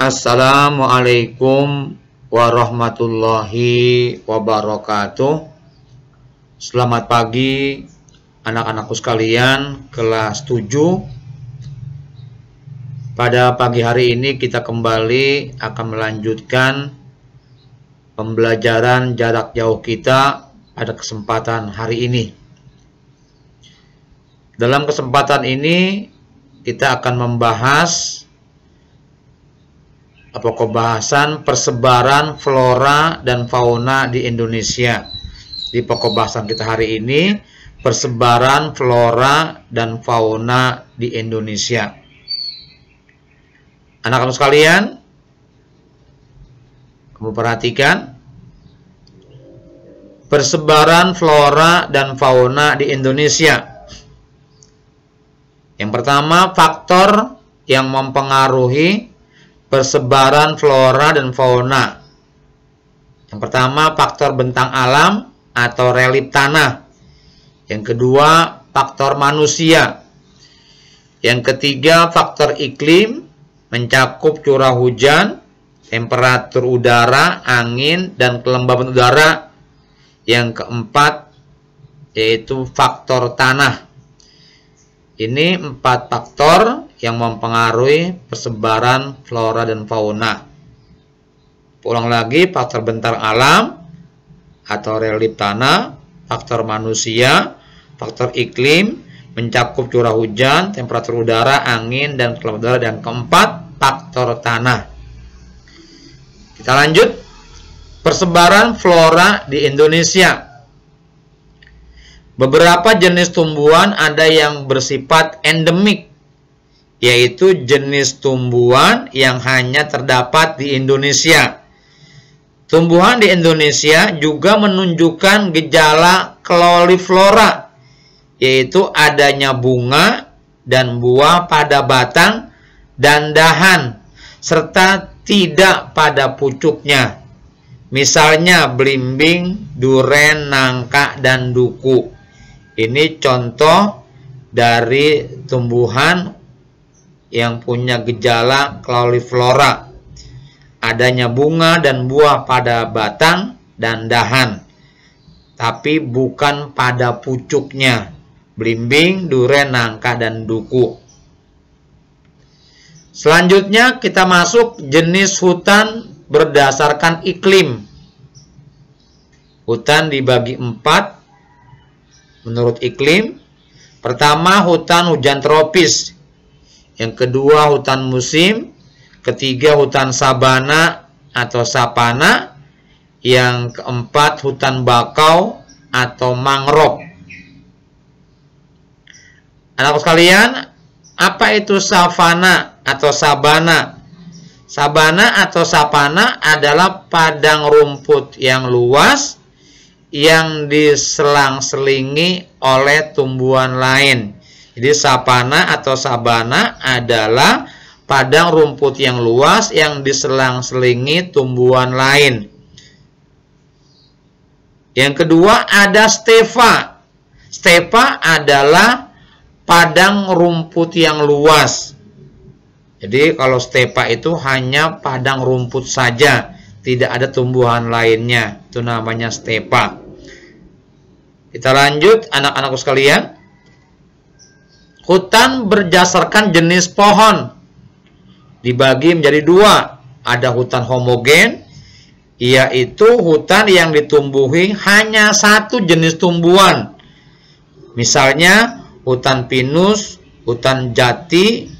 Assalamualaikum warahmatullahi wabarakatuh. Selamat pagi anak-anakku sekalian kelas 7. Pada pagi hari ini kita kembali akan melanjutkan pembelajaran jarak jauh kita pada kesempatan hari ini. Dalam kesempatan ini kita akan membahas pembahasan persebaran flora dan fauna di Indonesia. Di pokok bahasan kita hari ini, persebaran flora dan fauna di Indonesia. Anak-anak sekalian, kamu perhatikan persebaran flora dan fauna di Indonesia. Yang pertama, faktor yang mempengaruhi persebaran flora dan fauna. Yang pertama, faktor bentang alam atau relief tanah. Yang kedua, faktor manusia. Yang ketiga, faktor iklim, mencakup curah hujan, temperatur udara, angin, dan kelembaban udara. Yang keempat, yaitu faktor tanah. Ini 4 faktor yang mempengaruhi persebaran flora dan fauna. Ulang lagi, faktor bentar alam atau relief tanah, faktor manusia, faktor iklim, mencakup curah hujan, temperatur udara, angin, dan kelembaban udara, dan keempat, faktor tanah. Kita lanjut, persebaran flora di Indonesia. Beberapa jenis tumbuhan ada yang bersifat endemik, yaitu jenis tumbuhan yang hanya terdapat di Indonesia. Tumbuhan di Indonesia juga menunjukkan gejala cauliflora, yaitu adanya bunga dan buah pada batang dan dahan, serta tidak pada pucuknya. Misalnya belimbing, duren, nangka, dan duku. Ini contoh dari tumbuhan yang punya gejala cauliflora. Adanya bunga dan buah pada batang dan dahan, tapi bukan pada pucuknya. Belimbing, duren, nangka, dan duku. Selanjutnya kita masuk jenis hutan berdasarkan iklim. Hutan dibagi 4 menurut iklim. Pertama, hutan hujan tropis. Yang kedua, hutan musim. Ketiga, hutan sabana atau sapana. Yang keempat, hutan bakau atau mangrove. Anak sekalian, apa itu savana atau sabana? Sabana atau sapana adalah padang rumput yang luas yang diselang-selingi oleh tumbuhan lain. Jadi sapana atau sabana adalah padang rumput yang luas yang diselang-selingi tumbuhan lain. Yang kedua ada stepa. Stepa adalah padang rumput yang luas. Jadi kalau stepa itu hanya padang rumput saja, tidak ada tumbuhan lainnya. Itu namanya stepa. Kita lanjut anak-anakku sekalian. Hutan berdasarkan jenis pohon dibagi menjadi 2. Ada hutan homogen, yaitu hutan yang ditumbuhi hanya satu jenis tumbuhan. Misalnya hutan pinus, hutan jati,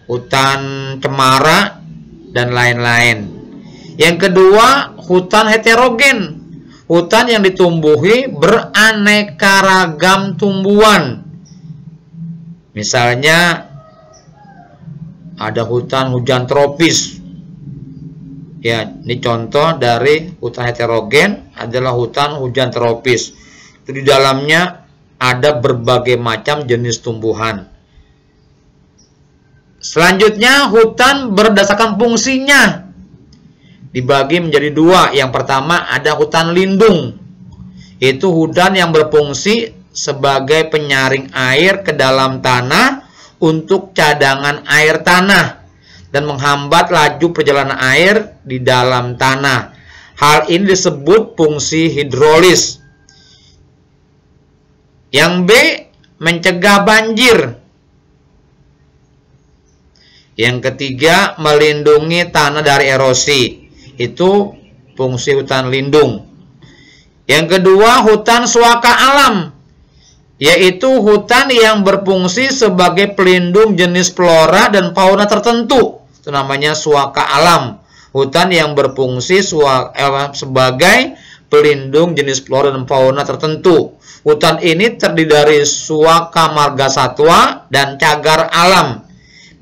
hutan cemara, dan lain-lain. Yang kedua, hutan heterogen. Hutan yang ditumbuhi beraneka ragam tumbuhan. Misalnya ada hutan hujan tropis. Ya, ini contoh dari hutan heterogen adalah hutan hujan tropis. Itu di dalamnya ada berbagai macam jenis tumbuhan. Selanjutnya, hutan berdasarkan fungsinya dibagi menjadi 2. Yang pertama ada hutan lindung. Itu hutan yang berfungsi sebagai penyaring air ke dalam tanah untuk cadangan air tanah. dan menghambat laju perjalanan air di dalam tanah. Hal ini disebut fungsi hidrolis. Yang B, mencegah banjir. Yang ketiga, melindungi tanah dari erosi. Itu fungsi hutan lindung. Yang kedua, hutan suaka alam, yaitu hutan yang berfungsi sebagai pelindung jenis flora dan fauna tertentu. Itu namanya suaka alam. Hutan yang berfungsi sebagai pelindung jenis flora dan fauna tertentu. Hutan ini terdiri dari suaka margasatwa dan cagar alam.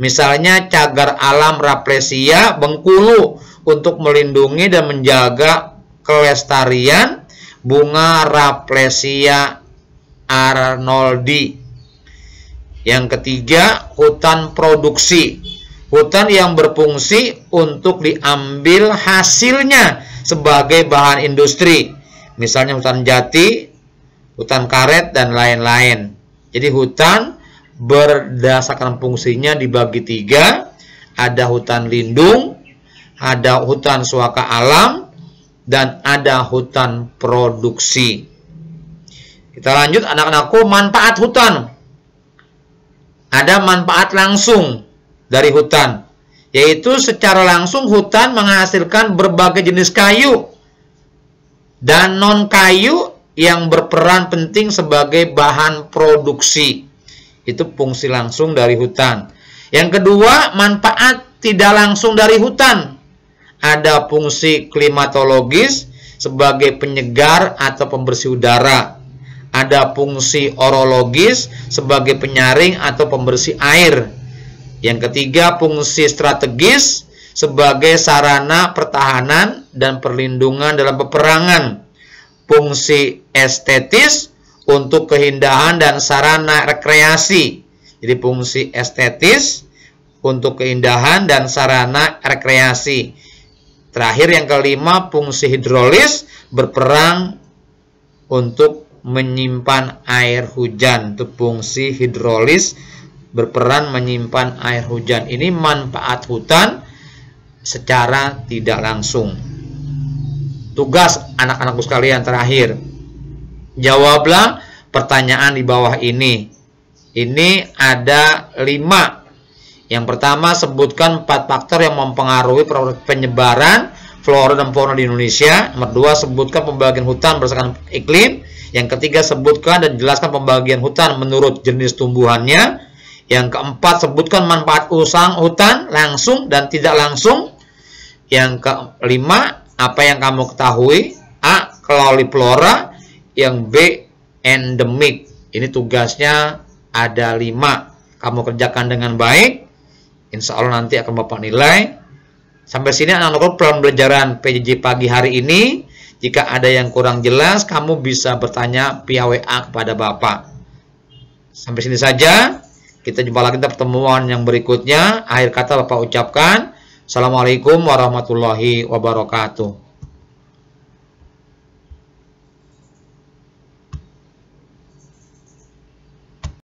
Misalnya cagar alam Raplesia Bengkulu untuk melindungi dan menjaga kelestarian bunga Raplesia arnoldi. Yang ketiga, hutan produksi. Hutan yang berfungsi untuk diambil hasilnya sebagai bahan industri. Misalnya hutan jati, hutan karet, dan lain-lain. Jadi hutan berdasarkan fungsinya dibagi tiga. Ada hutan lindung, ada hutan suaka alam, dan ada hutan produksi. Kita lanjut anak-anakku, manfaat hutan. Ada manfaat langsung dari hutan, yaitu secara langsung hutan menghasilkan berbagai jenis kayu dan non-kayu yang berperan penting sebagai bahan produksi. Itu fungsi langsung dari hutan. Yang kedua, manfaat tidak langsung dari hutan. Ada fungsi klimatologis sebagai penyegar atau pembersih udara. Ada fungsi orologis sebagai penyaring atau pembersih air. Yang ketiga, fungsi strategis sebagai sarana pertahanan dan perlindungan dalam peperangan. Fungsi estetis untuk keindahan dan sarana rekreasi. Jadi fungsi estetis untuk keindahan dan sarana rekreasi. Terakhir yang kelima, fungsi hidrolis berperang untuk menyimpan air hujan. Itu fungsi hidrolis berperan menyimpan air hujan. Ini manfaat hutan secara tidak langsung. Tugas anak-anakku sekalian terakhir, jawablah pertanyaan di bawah ini. Ini ada 5. Yang pertama, sebutkan 4 faktor yang mempengaruhi penyebaran flora dan fauna di Indonesia. Nomor 2, sebutkan pembagian hutan berdasarkan iklim. Yang ketiga, sebutkan dan jelaskan pembagian hutan menurut jenis tumbuhannya. Yang keempat, sebutkan manfaat hutan langsung dan tidak langsung. Yang kelima, apa yang kamu ketahui? A, Cauliflora. Yang B, endemik. Ini tugasnya ada 5. Kamu kerjakan dengan baik, insya Allah nanti akan Bapak nilai. Sampai sini anak-anak pembelajaran PJJ pagi hari ini. Jika ada yang kurang jelas, kamu bisa bertanya via WA kepada Bapak. Sampai sini saja. Kita jumpa lagi di pertemuan yang berikutnya. Akhir kata Bapak ucapkan, Assalamualaikum warahmatullahi wabarakatuh.